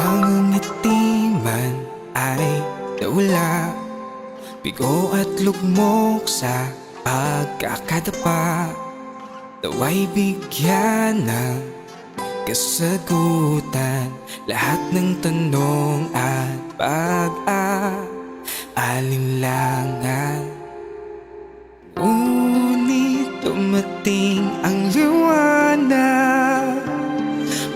Mga ngiti man ay nawala, bigo at lugmok sa pagkakadapa. Nawa'y bigyan ng kasagutan lahat ng tanong at pag-aalinlangan. Ngunit dumating ang liwanag,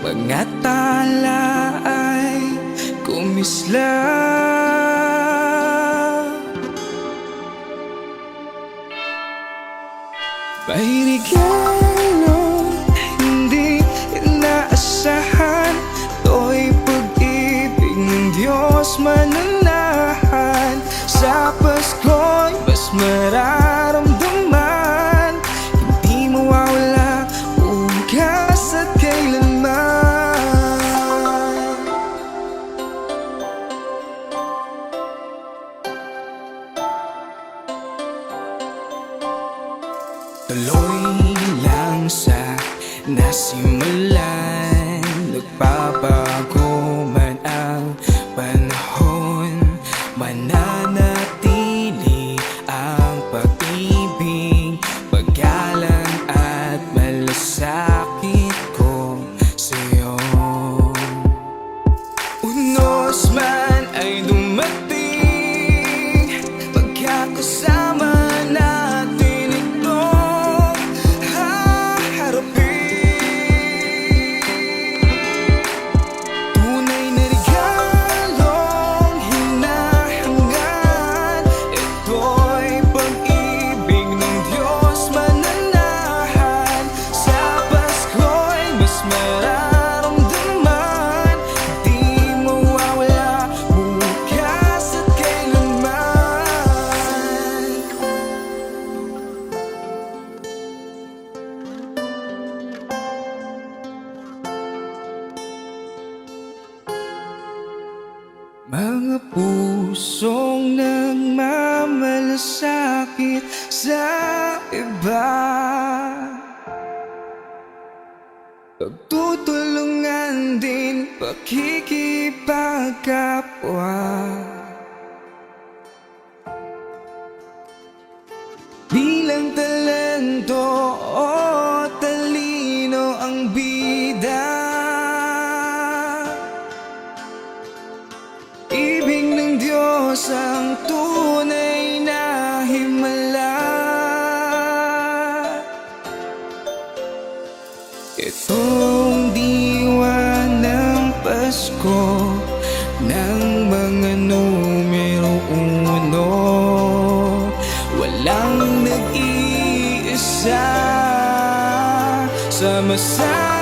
mga tala ay kumislap. May regalo hindi inaasahan, to'y pag-ibig ng Diyos mananahan. Sa Pasko'y mas mararamdaman, hindi mawawala bukas at kailanman. Tuloy lang sa nasimulan, nagbabago man ang panahon, mananatili ang pag-ibig, paggalang at malasakit ko sa'yo. Unos man ay dumating, pagkakasama natin ito haharapin. Tunay na regalong hinahangaan, ito'y pag-ibig ng Diyos mananahan. Sa Pasko'y mas mararamdaman, di mawawala bukas at kailanman. Mga pusong nagmamalasakit sa iba, pagtutulungan din, pakikipagkapwa. Bilang talento o talino ang bida, ibig ng Diyos ang tunay na himala. Itong diwa ng Pasko ng mga numero uno, walang nag-iisa, sama-sama